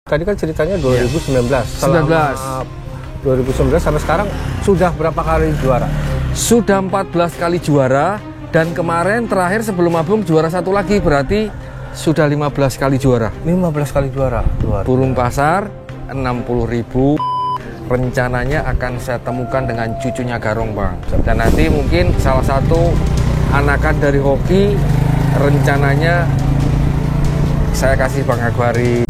Tadi kan ceritanya 2019. Selama 2019 sampai sekarang sudah berapa kali juara? Sudah 14 kali juara, dan kemarin terakhir sebelum mabung juara satu lagi, berarti sudah 15 kali juara. 15 kali juara. Burung pasar 60.000. Rencananya akan saya temukan dengan cucunya Garong, Bang. Dan nanti mungkin salah satu anakan dari hoki, rencananya saya kasih Bang Akbari.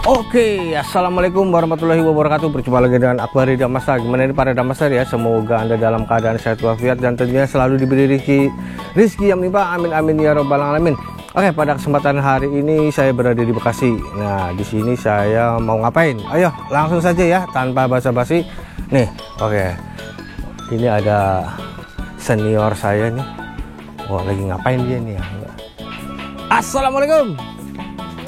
Oke, assalamualaikum warahmatullahi wabarakatuh. Berjumpa lagi dengan Akbari Damasta. Gimana ini para Damasta ya? Semoga Anda dalam keadaan sehat walafiat dan tentunya selalu diberi rezeki yang melimpah. Amin amin ya robbal alamin. Oke, pada kesempatan hari ini saya berada di Bekasi. Nah, di sini saya mau ngapain? Ayo, langsung saja ya, tanpa basa-basi. Nih, oke. Ini ada senior saya nih. Oh, lagi ngapain dia nih ya? Assalamualaikum.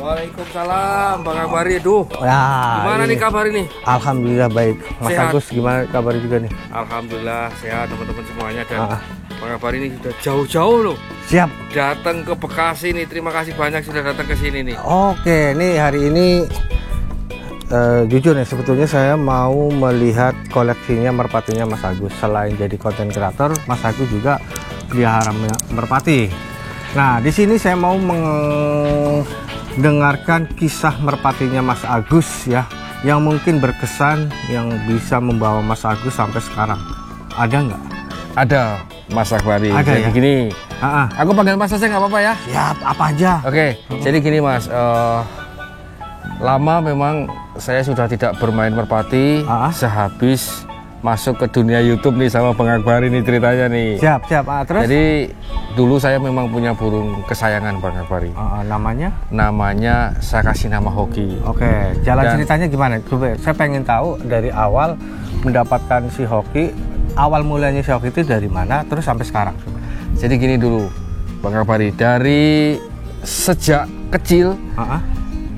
Waalaikumsalam, Bang Akbari. Duh, ya, gimana nih kabar ini? Alhamdulillah baik. Mas Sehat. Agus gimana kabar juga nih? Alhamdulillah sehat teman-teman semuanya. Dan Bang Akbari ini sudah jauh-jauh loh. Siap. Datang ke Bekasi nih. Terima kasih banyak sudah datang ke sini nih. Oke, nih hari ini jujur nih, sebetulnya saya mau melihat koleksinya merpatinya Mas Agus. Selain jadi konten kreator, Mas Agus juga pelihara merpati. Nah, di sini saya mau dengarkan kisah merpatinya Mas Agus ya, yang mungkin berkesan, yang bisa membawa Mas Agus sampai sekarang. Ada nggak? Ada, Mas Akbari. Ada jadi ya? gini, aku panggil Mas saja nggak apa-apa ya? Ya, apa aja. Oke, jadi gini Mas, lama memang saya sudah tidak bermain merpati. Sehabis masuk ke dunia YouTube nih sama Bang Akbari nih ceritanya nih. Siap. Terus? Jadi dulu saya memang punya burung kesayangan Bang Akbari. Namanya? Namanya saya kasih nama Hoki. Oke, jalan ceritanya gimana? Coba, saya pengen tahu dari awal mendapatkan si Hoki. Awal mulanya si Hoki itu dari mana? Terus sampai sekarang. Coba. Jadi gini dulu, Bang Akbari. Dari sejak kecil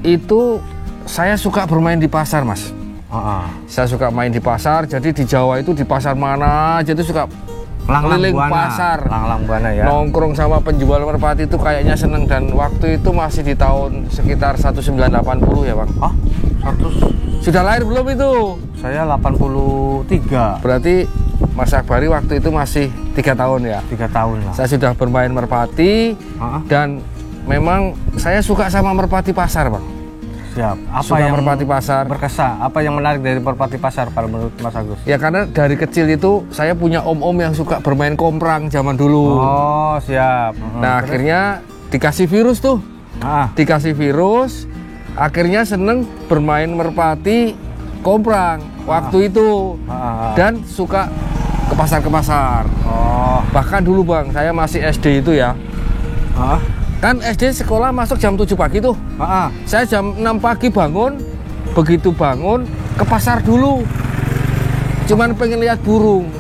itu saya suka bermain di pasar, Mas. Saya suka main di pasar. Jadi di Jawa itu di pasar mana aja itu suka keliling pasar, Langlang Buana ya. Nongkrong sama penjual merpati itu kayaknya seneng. Dan waktu itu masih di tahun sekitar 1980 ya Bang. Sudah lahir belum itu? Saya 83. Berarti Mas Akbari waktu itu masih 3 tahun ya? 3 tahun lah. Saya sudah bermain merpati. Dan memang saya suka sama merpati pasar Bang. Siap. Apa suka yang merpati pasar berkesan? Apa yang menarik dari merpati pasar kalau menurut Mas Agus? Ya karena dari kecil itu saya punya om-om yang suka bermain komprang zaman dulu. Oh, siap. Nah, akhirnya dikasih virus tuh. Dikasih virus, akhirnya seneng bermain merpati komprang waktu itu. Dan suka ke pasar-pasar. Bahkan dulu Bang, saya masih SD itu ya. Kan SD sekolah masuk jam 7 pagi tuh. Saya jam 6 pagi bangun. Begitu bangun ke pasar dulu. Cuman pengen lihat burung.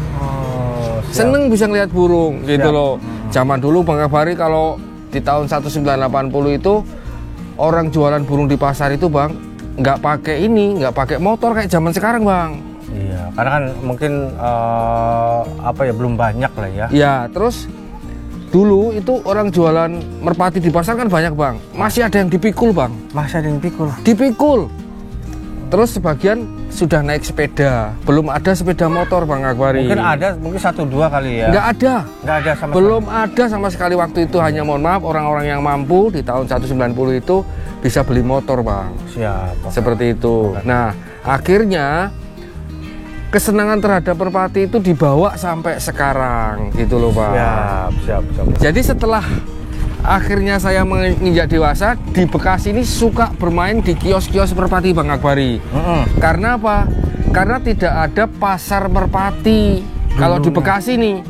Seneng bisa ngeliat burung gitu loh. Zaman dulu Bang Akbari kalau di tahun 1980 itu orang jualan burung di pasar itu Bang nggak pakai nggak pakai motor kayak zaman sekarang Bang. Iya, karena kan mungkin belum banyak lah ya. Ya, terus dulu itu orang jualan merpati di pasar kan banyak Bang. Masih ada yang dipikul Bang. Masih ada yang dipikul? Dipikul. Terus sebagian sudah naik sepeda. Belum ada sepeda motor Bang Akbari. Mungkin ada, mungkin 1-2 kali ya. Nggak ada. Nggak ada sama Belum sekali. ada sama sekali waktu itu. Hanya mohon maaf orang-orang yang mampu di tahun 190 itu bisa beli motor Bang. Siap. Seperti itu. Nah akhirnya kesenangan terhadap merpati itu dibawa sampai sekarang gitu loh Bang. Siap. Jadi setelah akhirnya saya menginjak dewasa di Bekasi ini suka bermain di kios-kios merpati Bang Akbari. Karena apa? Karena tidak ada pasar merpati. Kalau di Bekasi nih,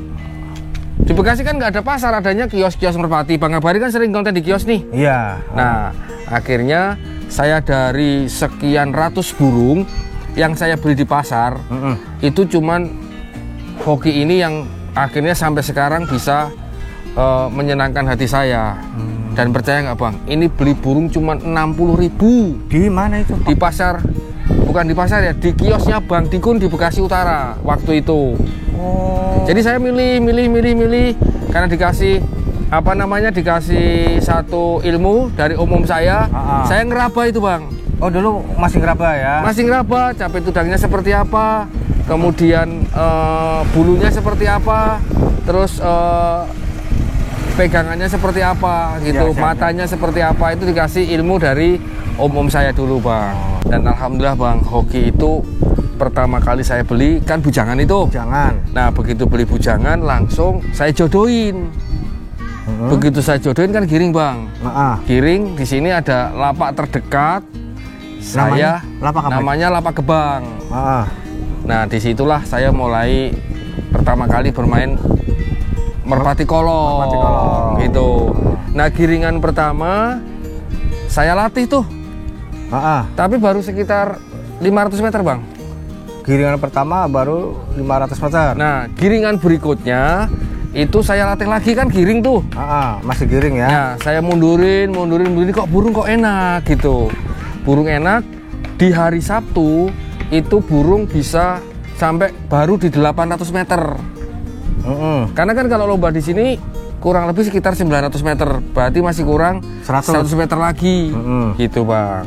di Bekasi kan nggak ada pasar, adanya kios-kios merpati. Bang Akbari kan sering konten di kios nih. Iya. Nah akhirnya saya dari sekian ratus burung yang saya beli di pasar, itu cuman Hoki ini yang akhirnya sampai sekarang bisa menyenangkan hati saya. Dan percaya nggak Bang, ini beli burung cuman 60.000. Di mana itu? Di pasar bukan di pasar ya, di kiosnya Bang Dikun di Bekasi Utara waktu itu. Oh. Jadi saya milih karena dikasih apa namanya, dikasih satu ilmu dari umum saya. Saya ngeraba itu Bang. Oh dulu masih ngeraba ya? Masih ngeraba, capit tudangnya seperti apa, kemudian bulunya seperti apa, terus pegangannya seperti apa gitu, matanya seperti apa, itu dikasih ilmu dari om saya dulu Bang. Dan alhamdulillah Bang, hoki itu pertama kali saya beli kan bujangan itu. Bujangan. Nah begitu beli bujangan langsung saya jodohin. Begitu saya jodohin kan giring Bang. Giring di sini ada lapak terdekat. Namanya lapak Gebang. Nah disitulah saya mulai pertama kali bermain merpati kolong gitu. Nah giringan pertama saya latih tuh, tapi baru sekitar 500 meter Bang. Giringan pertama baru 500 meter. Nah giringan berikutnya itu saya latih lagi kan giring tuh. Masih giring ya? Nah saya mundurin kok burung kok enak gitu. Burung enak. Di hari Sabtu itu burung bisa sampai baru di 800 meter. Karena kan kalau lomba di sini kurang lebih sekitar 900 meter, berarti masih kurang 100 meter lagi, gitu Bang.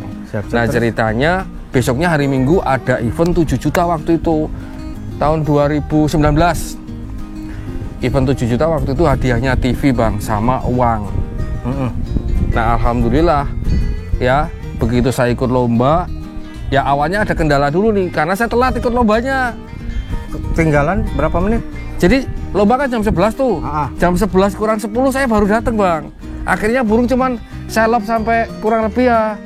Nah ceritanya besoknya hari Minggu ada event 7 juta waktu itu, tahun 2019. Event 7 juta waktu itu hadiahnya TV Bang, sama uang. Nah alhamdulillah ya, begitu saya ikut lomba, ya awalnya ada kendala dulu nih, karena saya telat ikut lombanya. Tinggalan berapa menit? Jadi lomba kan jam 11 tuh. Jam 11 kurang 10 saya baru datang Bang. Akhirnya burung cuman saya lob sampai kurang lebih ya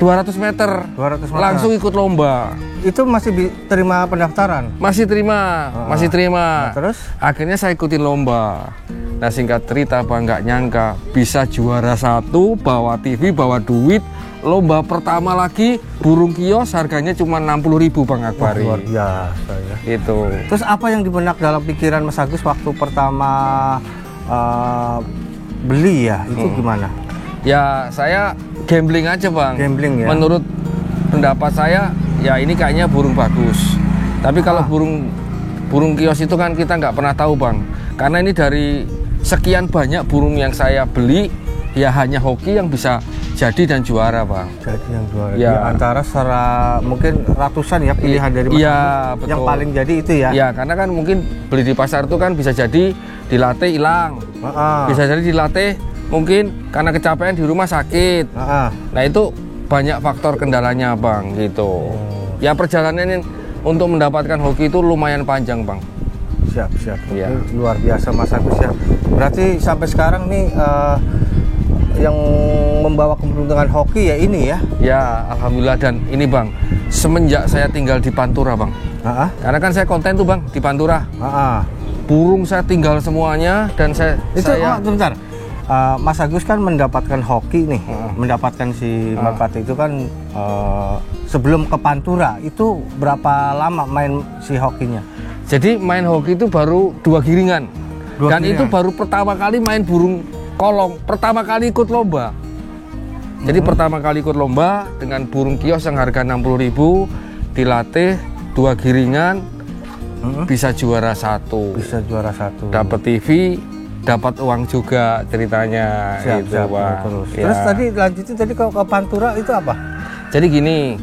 200 meter. Langsung ikut lomba. Itu masih terima pendaftaran? Masih terima. Nah, terus? Akhirnya saya ikutin lomba. Nah singkat cerita Bang, nggak nyangka bisa juara 1, bawa TV, bawa duit. Lomba pertama lagi burung kios harganya cuma 60.000 Bang Akbari. Luar biasa ya. Itu. Terus apa yang dibenak dalam pikiran Mas Agus waktu pertama beli ya? Itu gimana? Ya saya gambling aja Bang. Gambling ya. Menurut pendapat saya ya ini kayaknya burung bagus. Tapi kalau burung kios itu kan kita nggak pernah tahu Bang. Karena ini dari sekian banyak burung yang saya beli, ya hanya hoki yang bisa jadi dan juara Bang. Jadi yang juara. Ya. Di antara mungkin ratusan ya pilihan dari Mas Agus. Yang paling jadi itu ya. Ya karena kan mungkin beli di pasar itu kan bisa jadi dilatih hilang, bisa jadi dilatih mungkin karena kecapean di rumah sakit. Nah itu banyak faktor kendalanya Bang gitu. Ya perjalanan untuk mendapatkan hoki itu lumayan panjang Bang. Siap. Ya. Ini luar biasa Mas Agus ya. Berarti sampai sekarang nih yang membawa keberuntungan hoki ya ini ya? Ya alhamdulillah. Dan ini Bang, semenjak saya tinggal di Pantura Bang, karena kan saya konten tuh Bang di Pantura, burung saya tinggal semuanya. Dan sebentar, Mas Agus kan mendapatkan hoki nih, mendapatkan si merpati itu kan sebelum ke Pantura itu berapa lama main si hokinya? Jadi main hoki itu baru 2 giringan. Dan itu baru pertama kali main burung kolong, pertama kali ikut lomba. Jadi pertama kali ikut lomba dengan burung kios yang harga 60.000, dilatih 2 giringan, bisa juara 1. Bisa juara 1. Dapat TV, dapat uang juga ceritanya. Siap, Bang. Terus tadi lanjutin tadi ke Pantura itu apa? Jadi gini,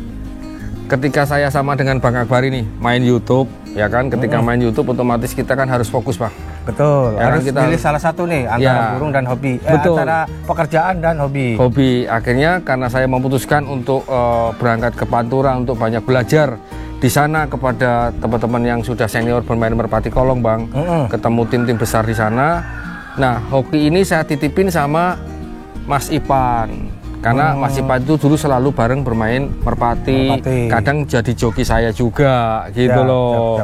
ketika saya sama dengan Bang Akbari nih main YouTube, ya kan, ketika main YouTube otomatis kita kan harus fokus Bang. Betul, ya, harus kita pilih salah satu nih antara burung dan hobi. Antara pekerjaan dan hobi. Akhirnya karena saya memutuskan untuk berangkat ke Pantura untuk banyak belajar di sana kepada teman-teman yang sudah senior bermain merpati kolong Bang. Ketemu tim-tim besar di sana. Nah, hoki ini saya titipin sama Mas Ipan. Karena Mas Ipan itu dulu selalu bareng bermain merpati. Kadang jadi joki saya juga gitu loh.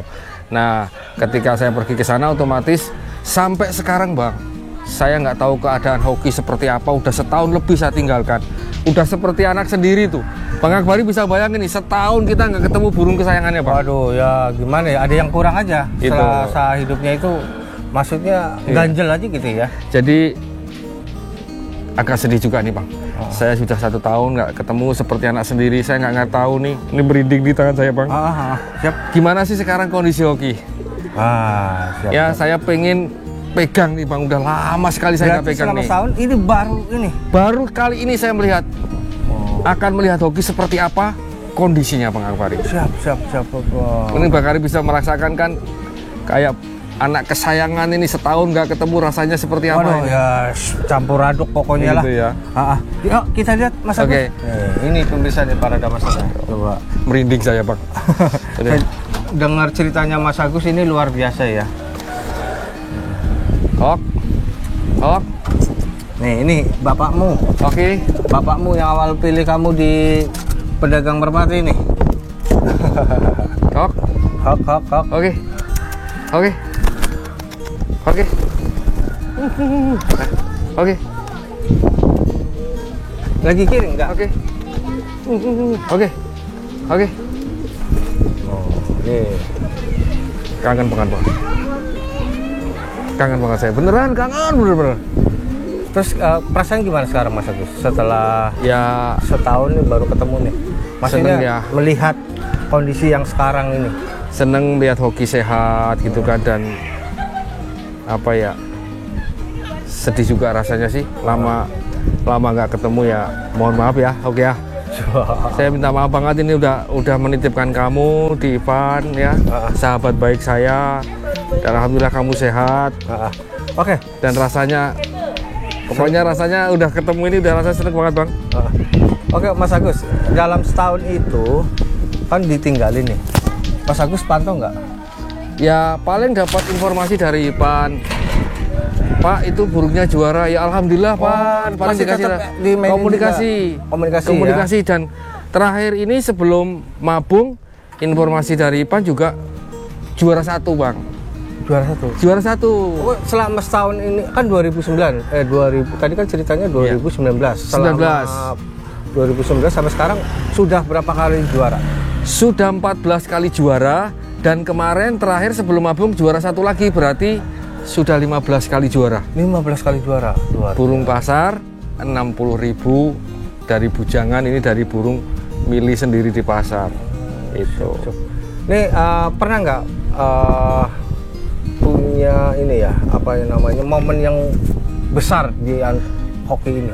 Nah, ketika saya pergi ke sana otomatis sampai sekarang Bang, saya nggak tahu keadaan hoki seperti apa. Udah setahun lebih saya tinggalkan. Udah seperti anak sendiri tuh. Bang Akbari bisa bayangin nih, setahun kita nggak ketemu burung kesayangannya Bang. Waduh, ya gimana ya? Ada yang kurang aja. Selasa hidupnya itu, maksudnya ganjel aja gitu ya. Jadi agak sedih juga nih Bang. Saya sudah 1 tahun nggak ketemu seperti anak sendiri. Saya nggak tahu nih. Ini berinding di tangan saya Bang. Siap. Gimana sih sekarang kondisi hoki? Siap. Ya saya pengen pegang nih Bang. Udah lama sekali saya nggak pegang nih. Tahun ini Baru kali ini saya melihat. Akan melihat hoki seperti apa kondisinya Bang Akbari. Siap. Ini Bang Akbari bisa merasakan kan kayak anak kesayangan ini setahun nggak ketemu rasanya seperti apa ini? Ya campur aduk pokoknya lah. Gitu ya. Yuk kita lihat Mas Agus. Oke. Ini pemirsa nih para damasnya. Coba. Merinding saya Bang. Dengar ceritanya Mas Agus ini luar biasa ya. Hok. Nih ini bapakmu. Oke. Bapakmu yang awal pilih kamu di pedagang merpati nih. Hok. Oke. Lagi kirim enggak? Oke. Kangen banget Bang. Kangen banget saya. Beneran kangen bener. Terus perasaan gimana sekarang Mas Agus? Setelah Ya setahun nih baru ketemu nih. Maksudnya seneng ya. Melihat kondisi yang sekarang ini. seneng lihat hoki sehat gitu kan, dan apa ya, sedih juga rasanya sih lama nggak ketemu ya. Mohon maaf ya, oke ya. Saya minta maaf banget ini udah menitipkan kamu di Ivan ya, sahabat baik saya, dan alhamdulillah kamu sehat. Oke. Dan rasanya, pokoknya rasanya udah ketemu ini udah rasa seneng banget Bang. Oke Mas Agus, dalam setahun itu kan ditinggalin nih, Mas Agus pantau nggak? Ya paling dapat informasi dari Ivan, Pak itu burungnya juara, ya alhamdulillah Pak. Paling dikasih komunikasi ya? Dan terakhir ini sebelum mabung, informasi dari Ivan juga juara 1 Bang. Juara satu. Oh, selama setahun ini kan 2009 tadi kan ceritanya 2019. Selama 2019 sampai sekarang sudah berapa kali juara? Sudah 14 kali juara, dan kemarin terakhir sebelum mabung juara 1 lagi, berarti sudah 15 kali juara. 15 kali juara. Burung pasar 60.000 dari bujangan, ini dari burung milih sendiri di pasar. Itu. Nih pernah nggak punya ini ya, apa yang namanya, momen yang besar di hoki ini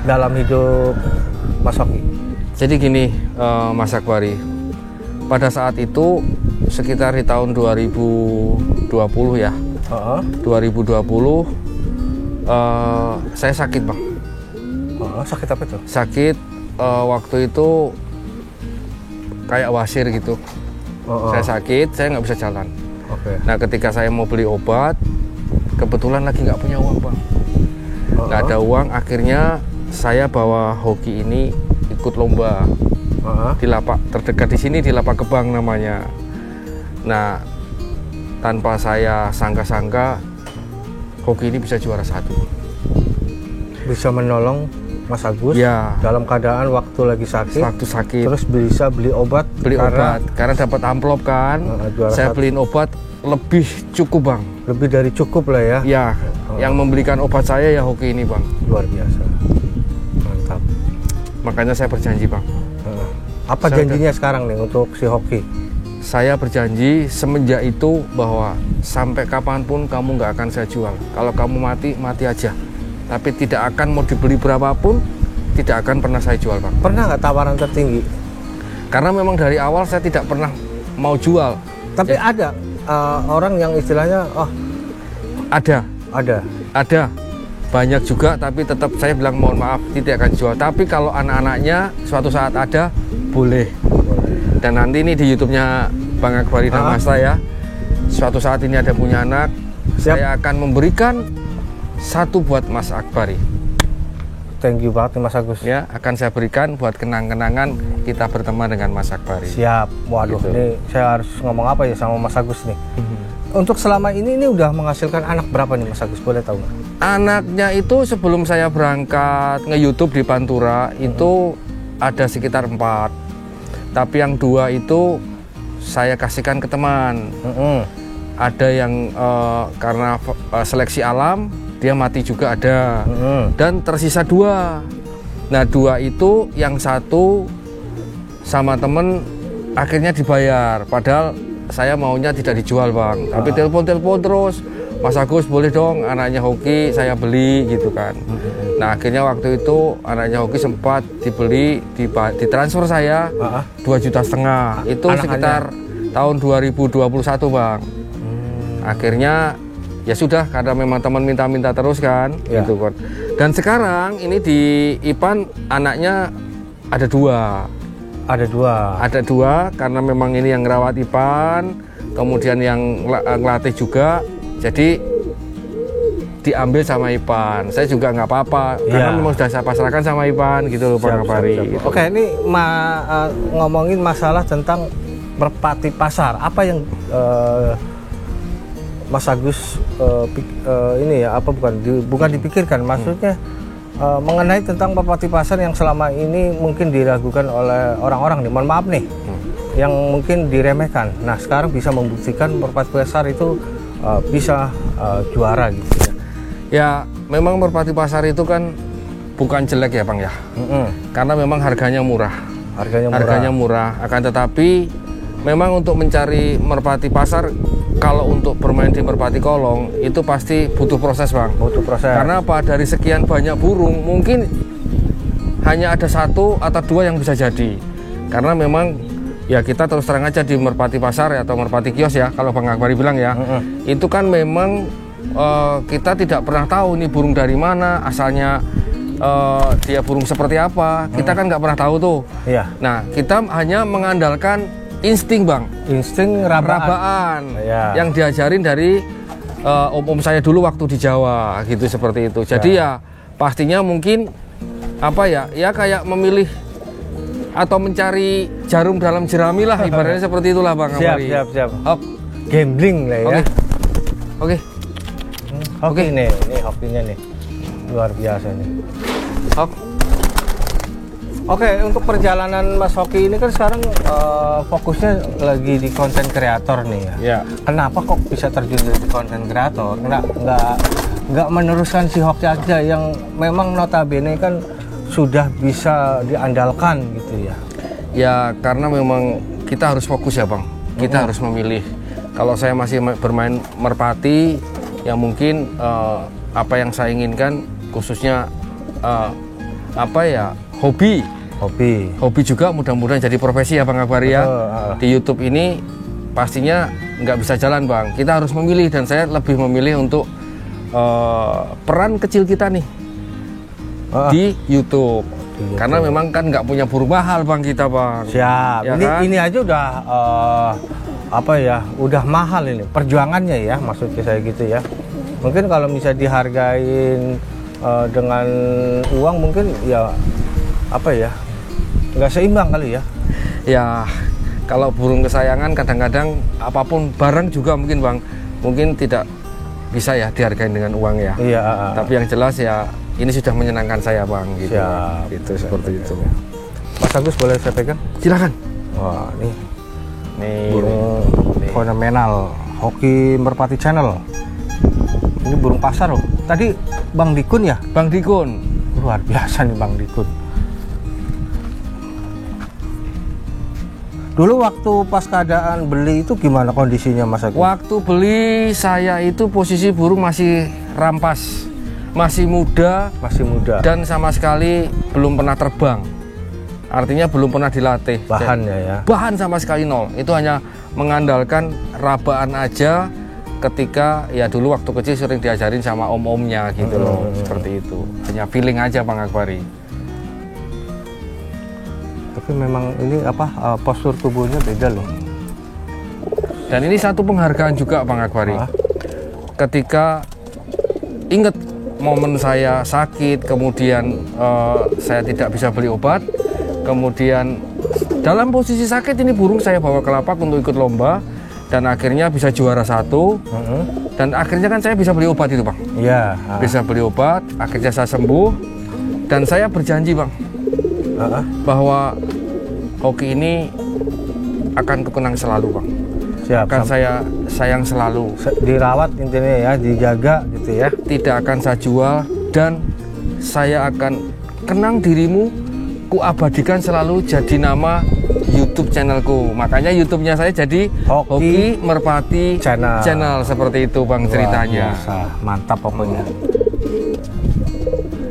dalam hidup Mas Hoki? Jadi gini Mas Akbari, pada saat itu sekitar di tahun 2020 ya, 2020 saya sakit Bang. Sakit apa itu? Sakit waktu itu kayak wasir gitu. Saya sakit, saya nggak bisa jalan. Nah ketika saya mau beli obat, kebetulan lagi nggak punya uang Bang. Nggak ada uang, akhirnya saya bawa hoki ini ikut lomba di lapak terdekat di sini, di Lapak Gebang namanya. Nah tanpa saya sangka-sangka hoki ini bisa juara 1, bisa menolong Mas Agus ya, dalam keadaan waktu lagi sakit, terus bisa beli obat karena dapat amplop kan. Saya beliin obat lebih cukup Bang, lebih dari cukup lah ya. Ya, yang membelikan obat saya ya hoki ini Bang. Luar biasa, mantap. Makanya saya berjanji Bang. Apa janjinya sekarang nih untuk si hoki? Saya berjanji semenjak itu bahwa sampai kapanpun kamu nggak akan saya jual. Kalau kamu mati aja. Tapi tidak akan mau dibeli berapapun, tidak akan pernah saya jual Bang. Pernah nggak tawaran tertinggi? Karena memang dari awal saya tidak pernah mau jual. Tapi ada orang yang istilahnya, ada banyak juga, tapi tetap saya bilang mohon maaf tidak akan jual. Tapi kalau anak-anaknya suatu saat ada, boleh. Dan nanti ini di YouTube-nya Bang Akbari Damasta ya, suatu saat ini ada punya anak, saya akan memberikan 1 buat Mas Akbari. Thank you banget nih Mas Agus. Ya, akan saya berikan buat kenang-kenangan kita berteman dengan Mas Akbari. Siap. Waduh, gitu. Ini saya harus ngomong apa ya sama Mas Agus nih. Untuk selama ini udah menghasilkan anak berapa nih Mas Agus? Boleh tahu nggak? Anaknya itu sebelum saya berangkat nge-YouTube di Pantura itu ada sekitar 4. Tapi yang 2 itu saya kasihkan ke teman. Ada yang karena seleksi alam, dia mati juga ada. Dan tersisa 2. Nah 2 itu yang satu sama temen akhirnya dibayar, padahal saya maunya tidak dijual bang, tapi telepon terus, Mas Agus boleh dong anaknya Hoki saya beli gitu kan. Nah akhirnya waktu itu anaknya Hoki sempat dibeli, ditransfer saya 2,5 juta itu sekitar tahun 2021 bang. Akhirnya ya sudah, karena memang teman minta terus kan gitu kan. Dan sekarang ini di Ipan anaknya ada 2. Ada dua karena memang ini yang ngerawat Ipan, kemudian yang ngelatih juga, jadi diambil sama Ipan. Saya juga nggak apa-apa karena memang sudah saya pasrahkan sama Ipan gitu loh Bang Akbari. Gitu. Oke, ini ngomongin masalah tentang merpati pasar. Apa yang Mas Agus ini ya, apa bukan dipikirkan, maksudnya mengenai tentang merpati pasar yang selama ini mungkin diragukan oleh orang-orang nih, mohon maaf nih, yang mungkin diremehkan. Nah sekarang bisa membuktikan merpati pasar itu bisa juara gitu ya. Ya memang merpati pasar itu kan bukan jelek ya bang ya, karena memang harganya murah. Harganya murah. Akan tetapi memang untuk mencari merpati pasar, kalau untuk bermain di merpati kolong itu pasti butuh proses bang. Butuh proses. Karena apa? Dari sekian banyak burung mungkin hanya ada 1 atau 2 yang bisa jadi. Karena memang ya kita terus terang aja di merpati pasar atau merpati kios ya, kalau Bang Akbari bilang ya, itu kan memang kita tidak pernah tahu nih burung dari mana asalnya, dia burung seperti apa, kita kan nggak pernah tahu tuh. Nah kita hanya mengandalkan insting bang, insting rabaan yang diajarin dari om saya dulu waktu di Jawa gitu, seperti itu. Jadi ya pastinya mungkin apa ya kayak memilih atau mencari jarum dalam jerami lah, ibaratnya seperti itulah bang. Siap. Gambling lah ya. Oke. Ini hokinya nih luar biasa nih. Oke, untuk perjalanan Mas Hoki ini kan sekarang fokusnya lagi di konten kreator nih ya. Kenapa kok bisa terjun di konten kreator? Nggak meneruskan si Hoki aja yang memang notabene kan sudah bisa diandalkan gitu ya? Ya karena memang kita harus fokus ya bang. Kita harus memilih. Kalau saya masih bermain merpati, ya mungkin apa yang saya inginkan khususnya hobi juga mudah-mudahan jadi profesi ya Bang Akbari ya. Di YouTube ini pastinya nggak bisa jalan bang, kita harus memilih, dan saya lebih memilih untuk peran kecil kita nih di YouTube. Karena memang kan nggak punya burung mahal bang kita bang. Siap. Ya ini aja udah udah mahal ini perjuangannya ya, maksudnya saya gitu ya. Mungkin kalau bisa dihargain dengan uang mungkin ya nggak seimbang kali ya. Ya kalau burung kesayangan kadang-kadang apapun barang juga mungkin bang, mungkin tidak bisa ya dihargain dengan uang ya. Tapi yang jelas ya ini sudah menyenangkan saya bang gitu. Siap. Gitu seperti itu. Mas Agus boleh saya pegang? Silakan. Wah nih burung fenomenal Hoki Merpati Channel. Ini burung pasar loh. Tadi Bang Dikun ya? Bang Dikun. Luar biasa nih Bang Dikun. Dulu waktu pas keadaan beli itu gimana kondisinya Mas Agus? Waktu beli saya itu posisi burung masih rampas, masih muda, dan sama sekali belum pernah terbang. Artinya belum pernah dilatih. Bahannya ya? Bahan sama sekali nol. Itu hanya mengandalkan rabaan aja. Ketika ya dulu waktu kecil sering diajarin sama om-omnya gitu loh, seperti itu. Hanya feeling aja Bang Akbari. Tapi memang ini postur tubuhnya beda loh. Dan ini satu penghargaan juga Bang Akbari. Ketika inget momen saya sakit, kemudian saya tidak bisa beli obat, kemudian dalam posisi sakit ini burung saya bawa ke lapak untuk ikut lomba, dan akhirnya bisa juara 1, dan akhirnya kan saya bisa beli obat itu bang. Iya. Bisa beli obat, akhirnya saya sembuh, dan saya berjanji bang, bahwa hoki ini akan kukenang selalu bang. akan saya sayang selalu. Dirawat intinya ya, dijaga gitu ya. Tidak akan saya jual dan saya akan kenang dirimu, ku abadikan selalu jadi nama YouTube channelku. Makanya YouTube-nya saya jadi Hoki Merpati Channel seperti itu Bang ceritanya. Biasa. Mantap pokoknya.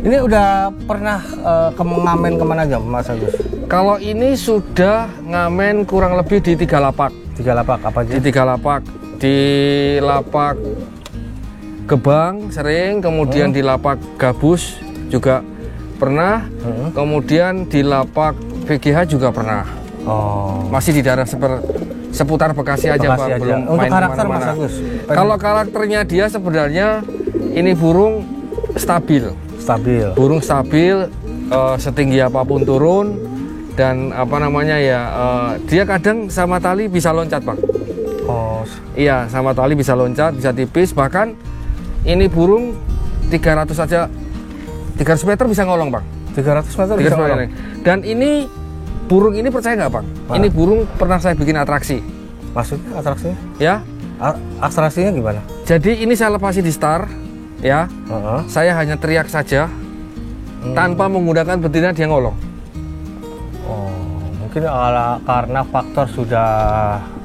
Ini udah pernah ngamen kemana aja Mas Agus? Kalau ini sudah ngamen kurang lebih di 3 lapak. 3 lapak apa aja? Di 3 lapak. Di lapak Gebang sering, kemudian di lapak Gabus juga pernah, kemudian di lapak VGH juga pernah. Masih di daerah seputar Bekasi aja Bang, belum untuk main karakter kemana-mana. Mas Agus? Kalau karakternya dia sebenarnya ini burung stabil. Burung stabil, setinggi apapun turun, dan apa namanya ya, dia kadang sama tali bisa loncat Bang. Iya, sama tali bisa loncat, bisa tipis, bahkan ini burung 300 saja, 300 meter bisa ngolong Bang. 300 meter bisa ngolong. Dan ini burung ini percaya nggak Bang? Ini burung pernah saya bikin atraksi. Maksudnya atraksinya? Ya. Atraksinya gimana? Jadi ini saya lepasi di star, ya. Saya hanya teriak saja, tanpa menggunakan betina dia ngolong. Mungkin karena faktor sudah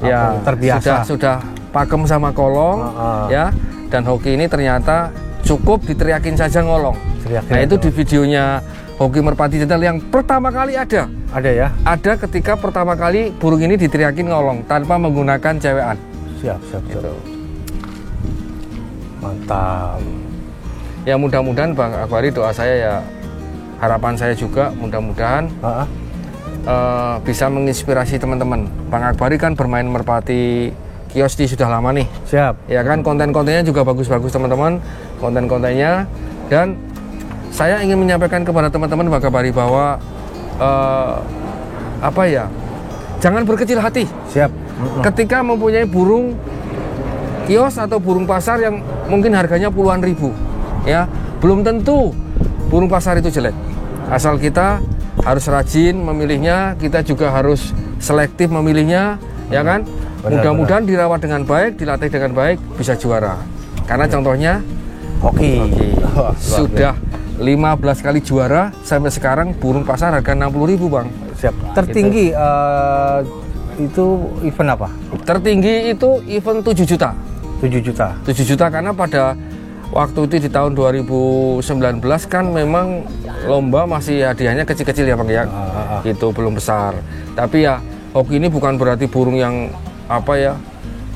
ya terbiasa. Sudah pakem sama kolong, ya. Dan Hoki ini ternyata cukup diteriakin saja ngolong. Nah itu di videonya Hoki Merpati Channel yang pertama kali ada. Ada ya? Ada ketika pertama kali burung ini diteriakin ngolong tanpa menggunakan cewekan. Siap. Gitu. Mantap. Ya mudah-mudahan Bang Akbari, doa saya ya, harapan saya juga mudah-mudahan bisa menginspirasi teman-teman. Bang Akbari kan bermain merpati kios sudah lama nih. Siap. Ya kan, konten-kontennya juga bagus-bagus teman-teman, konten-kontennya. Dan saya ingin menyampaikan kepada teman-teman Bang Akbari bahwa apa ya, jangan berkecil hati. Siap. Ketika mempunyai burung kios atau burung pasar yang mungkin harganya puluhan ribu, ya belum tentu burung pasar itu jelek. Asal kita harus rajin memilihnya, kita juga harus selektif memilihnya, ya kan. Mudah-mudahan dirawat dengan baik, dilatih dengan baik, bisa juara. Karena contohnya Hoki sudah 15 kali juara sampai sekarang, burung pasar harga 60.000 Bang. Siap. Tertinggi itu event apa? Tertinggi itu event 7 juta. 7 juta. 7 juta karena pada waktu itu di tahun 2019 kan memang lomba masih hadiahnya kecil-kecil ya Bang ya. Itu belum besar. Tapi ya Hoki ini bukan berarti burung yang apa ya,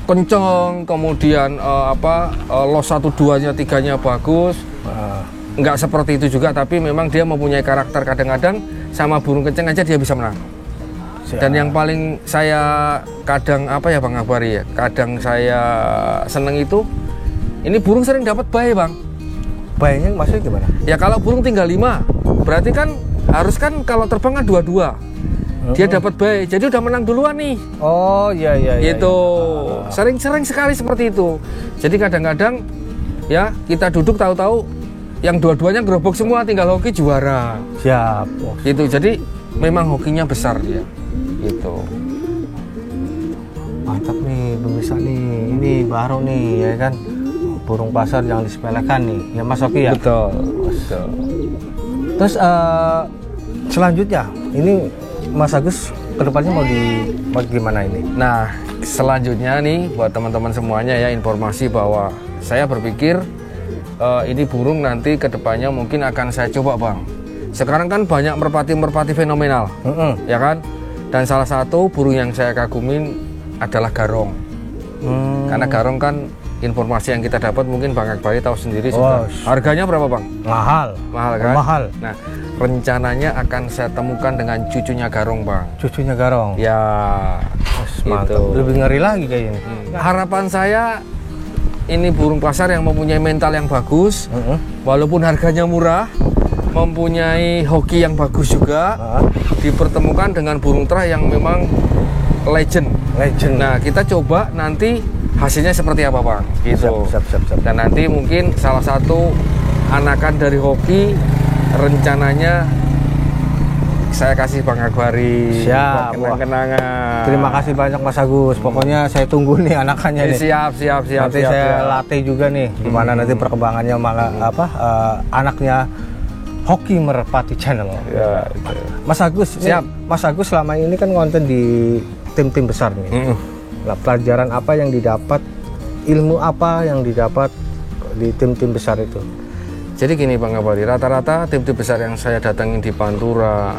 kenceng, kemudian los 1-2-nya 3-nya bagus. Enggak seperti itu juga, tapi memang dia mempunyai karakter. Kadang-kadang sama burung kenceng aja dia bisa menang. Dan yang paling saya kadang apa ya Bang Akbari ya, kadang saya seneng itu, ini burung sering dapat bayi Bang. Bayinya maksudnya gimana? Ya kalau burung tinggal 5, berarti kan harus kan kalau terbang kan 2-2. Dia dapat bayi, jadi udah menang duluan nih. Oh iya. Itu sering-sering sekali seperti itu. Jadi kadang-kadang ya kita duduk tahu-tahu yang dua-duanya gerobok semua, tinggal Hoki juara. Siap. Gitu. Jadi memang hokinya besar dia. Gitu. Mantap nih pemirsa nih. Ini baru nih ya kan. Burung pasar yang disepelekan nih. Ya Mas Hoki ya? Betul. Terus selanjutnya ini Mas Agus kedepannya mau gimana ini? Nah selanjutnya nih buat teman-teman semuanya ya, informasi bahwa saya berpikir ini burung nanti kedepannya mungkin akan saya coba Bang. Sekarang kan banyak merpati-merpati fenomenal, ya kan? Dan salah satu burung yang saya kagumin adalah garong. Karena garong kan informasi yang kita dapat mungkin Bang Akbari tahu sendiri sudah. Harganya berapa Bang? Mahal kan? Mahal. Nah rencananya akan saya temukan dengan cucunya garong Bang. Cucunya garong? Ya. Mantap. Gitu. Lebih ngeri lagi kayaknya. Harapan saya ini burung pasar yang mempunyai mental yang bagus, walaupun harganya murah, mempunyai hoki yang bagus juga, dipertemukan dengan burung terah yang memang legend. Nah kita coba nanti hasilnya seperti apa Bang, gitu. Siap. Dan nanti mungkin salah satu anakan dari Hoki rencananya saya kasih Bang Akbari. Siap. Kenang-kenangan. Terima kasih banyak Mas Agus. Pokoknya saya tunggu nih anakannya nih. Siap. Nanti saya latih juga nih gimana nanti perkembangannya anaknya Hoki Merpati Channel. Ya, Mas Agus, siap. Mas Agus selama ini kan konten di tim-tim besar nih. Nah, pelajaran apa yang didapat, ilmu apa yang didapat di tim-tim besar itu? Jadi gini Bang Akbari, rata-rata tim-tim besar yang saya datangin di Pantura,